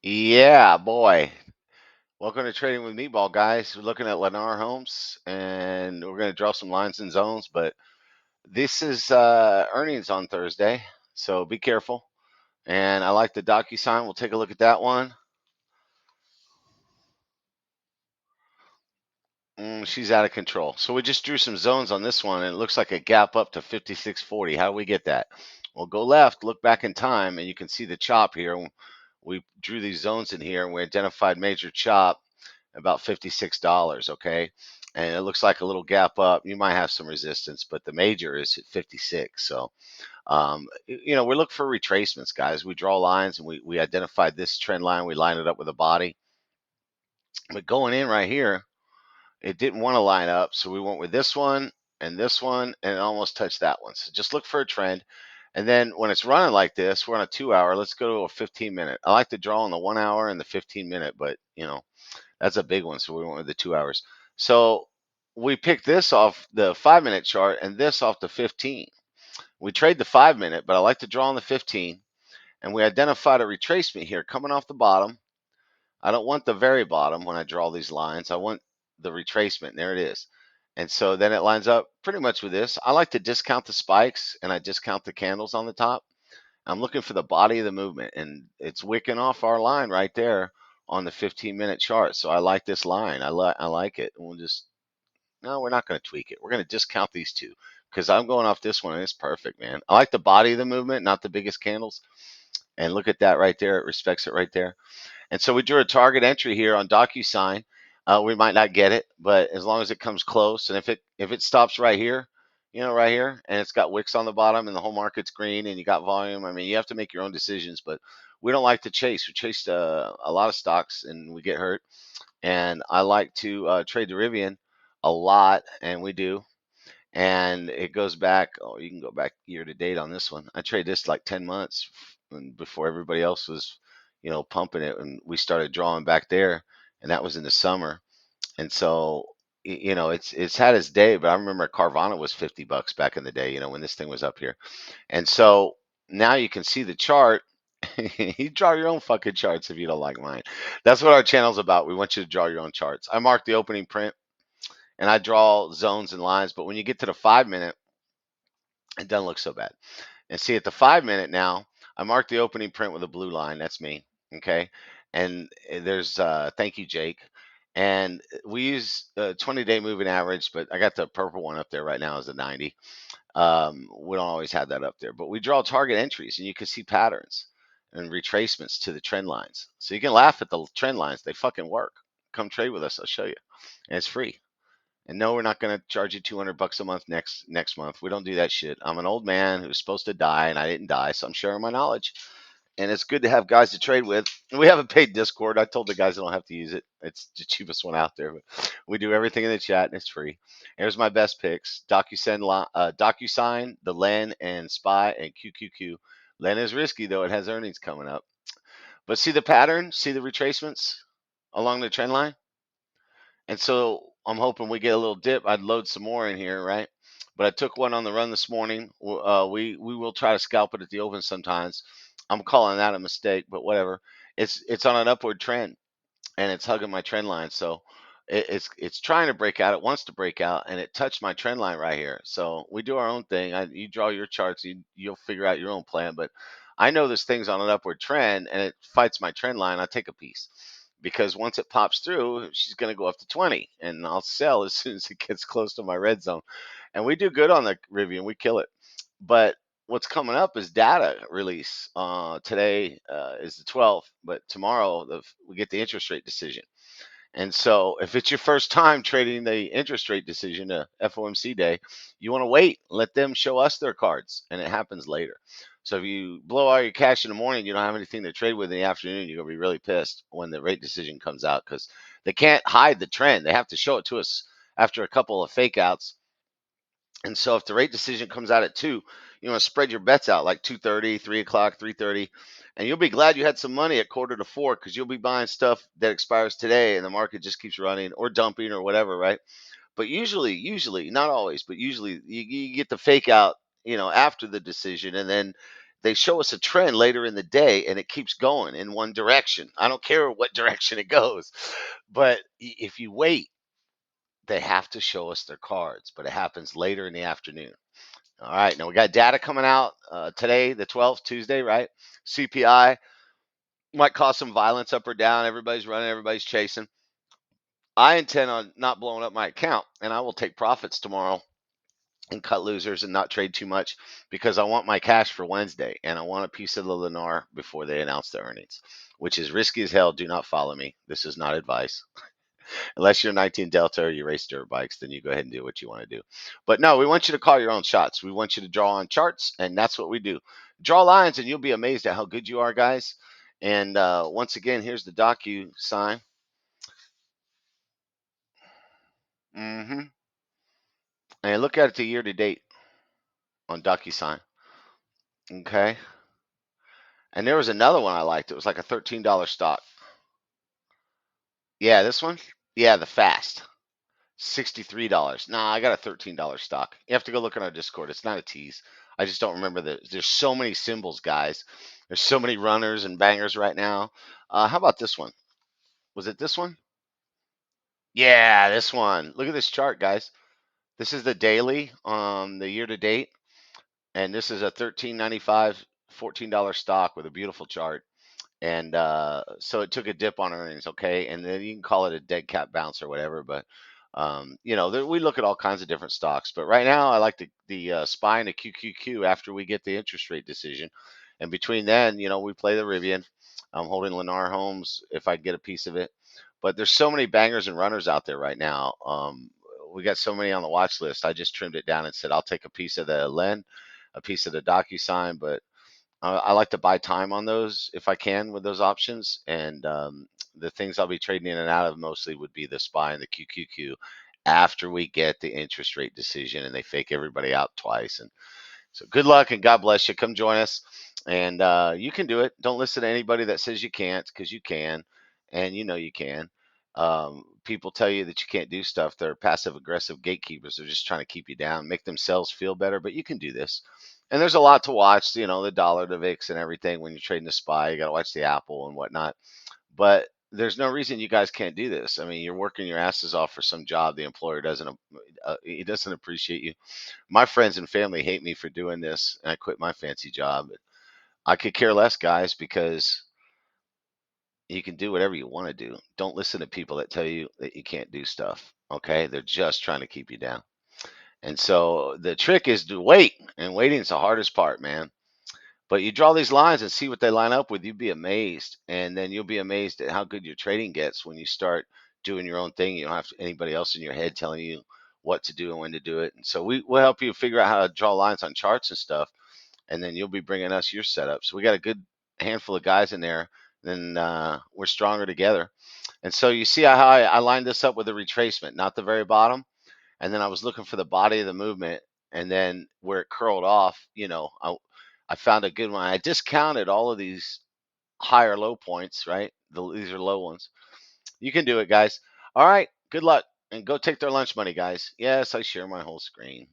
Yeah, boy. Welcome to Trading with Meatball, guys. We're looking at Lennar Homes, and we're going to draw some lines and zones. But this is earnings on Thursday, so be careful. And I like the DocuSign. We'll take a look at that one. She's out of control. So we just drew some zones on this one, and it looks like a gap up to 56.40. How do we get that? Well, go left, look back in time, and you can see the chop here. We drew these zones in here, and we identified major chop about $56, okay? And it looks like a little gap up. You might have some resistance, but the major is at 56. So, we look for retracements, guys. We draw lines and we identified this trend line. We line it up with a body. But going in right here, it didn't want to line up. So we went with this one, and it almost touched that one. So just look for a trend. And then when it's running like this, we're on a 2 hour. Let's go to a 15 minute. I like to draw on the 1 hour and the 15 minute, but that's a big one, so we went with the 2 hours. So we picked this off the 5 minute chart and this off the 15. We trade the 5 minute, but I like to draw on the 15. And we identified a retracement here coming off the bottom. I don't want the very bottom when I draw these lines. I want the retracement. There it is. And so then it lines up pretty much with this. I like to discount the spikes and I discount the candles on the top. I'm looking for the body of the movement, and it's wicking off our line right there on the 15-minute chart. So I like this line. I like it. And no, we're not going to tweak it. We're going to discount these two because I'm going off this one, and it's perfect, man. I like the body of the movement, not the biggest candles. And look at that right there. It respects it right there. And so we drew a target entry here on DocuSign. We might not get it, but as long as it comes close, and if it stops right here, right here, and it's got wicks on the bottom, and the whole market's green, and you got volume. I mean, you have to make your own decisions, but we don't like to chase. We chased a lot of stocks, and we get hurt. And I like to trade the Rivian a lot, and we do. And it goes back. Oh, you can go back year to date on this one. I traded this like 10 months before everybody else was, pumping it, and we started drawing back there, and that was in the summer. And so, it's had its day, but I remember Carvana was $50 back in the day, when this thing was up here. And so now you can see the chart. You draw your own fucking charts if you don't like mine. That's what our channel's about. We want you to draw your own charts. I mark the opening print and I draw zones and lines, but when you get to the 5 minute, it doesn't look so bad. And see, at the 5 minute now, I marked the opening print with a blue line. That's me. Okay. And there's, thank you, Jake. And we use 20-day moving average, but I got the purple one up there right now as a 90. We don't always have that up there, but we draw target entries and you can see patterns and retracements to the trend lines. So you can laugh at the trend lines. They fucking work. Come trade with us. I'll show you. And it's free. And no, we're not going to charge you $200 a month next month. We don't do that shit. I'm an old man who's supposed to die, and I didn't die, so I'm sharing my knowledge. And it's good to have guys to trade with. We have a paid Discord. I told the guys they don't have to use it. It's the cheapest one out there. But we do everything in the chat, and it's free. Here's my best picks: DocuSign, the Len, and Spy, and QQQ. Len is risky though; it has earnings coming up. But see the pattern, see the retracements along the trend line. And so I'm hoping we get a little dip. I'd load some more in here, right? But I took one on the run this morning. We will try to scalp it at the open sometimes. I'm calling that a mistake, but whatever. It's on an upward trend and it's hugging my trend line. So it's trying to break out. It wants to break out, and it touched my trend line right here. So we do our own thing. You draw your charts. You'll figure out your own plan. But I know this thing's on an upward trend, and it fights my trend line. I take a piece because once it pops through, she's going to go up to 20, and I'll sell as soon as it gets close to my red zone. And we do good on the Rivian. We kill it. But what's coming up is data release. Today is the 12th, but tomorrow we get the interest rate decision. And so if it's your first time trading the interest rate decision, FOMC day, you want to wait, let them show us their cards, and it happens later. So if you blow all your cash in the morning, you don't have anything to trade with in the afternoon, you're going to be really pissed when the rate decision comes out because they can't hide the trend. They have to show it to us after a couple of fake outs. And so if the rate decision comes out at 2, you want to spread your bets out like 2:30, 3 o'clock, 3:30, and you'll be glad you had some money at quarter to 4 because you'll be buying stuff that expires today and the market just keeps running or dumping or whatever, right? But usually, not always, but usually you get the fake out, after the decision, and then they show us a trend later in the day and it keeps going in one direction. I don't care what direction it goes. But if you wait, they have to show us their cards, but it happens later in the afternoon. All right, now we got data coming out today, the 12th, Tuesday, right? CPI might cause some violence up or down. Everybody's running, everybody's chasing. I intend on not blowing up my account, and I will take profits tomorrow and cut losers and not trade too much because I want my cash for Wednesday and I want a piece of the Lennar before they announce the earnings, which is risky as hell. Do not follow me. This is not advice. Unless you're 19 Delta or you race dirt bikes, then you go ahead and do what you want to do. But no, we want you to call your own shots. We want you to draw on charts, and that's what we do. Draw lines, and you'll be amazed at how good you are, guys. And once again, here's the docu sign. And look at it to year to date on DocuSign. Okay. And there was another one I liked. It was like a $13 stock. Yeah, this one. Yeah, the fast. $63. Nah, I got a $13 stock. You have to go look on our Discord. It's not a tease. I just don't remember there's so many symbols, guys. There's so many runners and bangers right now. How about this one? Was it this one? Yeah, this one. Look at this chart, guys. This is the daily, the year to date, and this is a 13.95, $14 stock with a beautiful chart. And so it took a dip on earnings, okay, and then you can call it a dead cat bounce or whatever, but we look at all kinds of different stocks, but right now I like the SPY and the QQQ after we get the interest rate decision, and between then, we play the Rivian. I'm holding Lennar Homes if I get a piece of it, but there's so many bangers and runners out there right now. We got so many on the watch list. I just trimmed it down and said I'll take a piece of the Len, a piece of the DocuSign, but I like to buy time on those if I can with those options. And the things I'll be trading in and out of mostly would be the SPY and the QQQ after we get the interest rate decision and they fake everybody out twice. And so good luck and God bless you. Come join us. And you can do it. Don't listen to anybody that says you can't because you can. And you know you can. People tell you that you can't do stuff. They're passive aggressive gatekeepers. They're just trying to keep you down, make themselves feel better. But you can do this. And there's a lot to watch, the dollar, the VIX, and everything when you're trading the SPY. You got to watch the Apple and whatnot. But there's no reason you guys can't do this. I mean, you're working your asses off for some job. The employer he doesn't appreciate you. My friends and family hate me for doing this, and I quit my fancy job. I could care less, guys, because you can do whatever you want to do. Don't listen to people that tell you that you can't do stuff. Okay, they're just trying to keep you down. And so the trick is to wait, and waiting is the hardest part, man. But you draw these lines and see what they line up with. You'd be amazed, and then you'll be amazed at how good your trading gets when you start doing your own thing. You don't have anybody else in your head telling you what to do and when to do it. And so we'll help you figure out how to draw lines on charts and stuff, and then you'll be bringing us your setup. So we got a good handful of guys in there. Then we're stronger together. And so you see how I lined this up with a retracement, not the very bottom. And then I was looking for the body of the movement, and then where it curled off, I found a good one. I discounted all of these higher low points, right? These are low ones. You can do it, guys. All right. Good luck, and go take their lunch money, guys. Yes, I share my whole screen.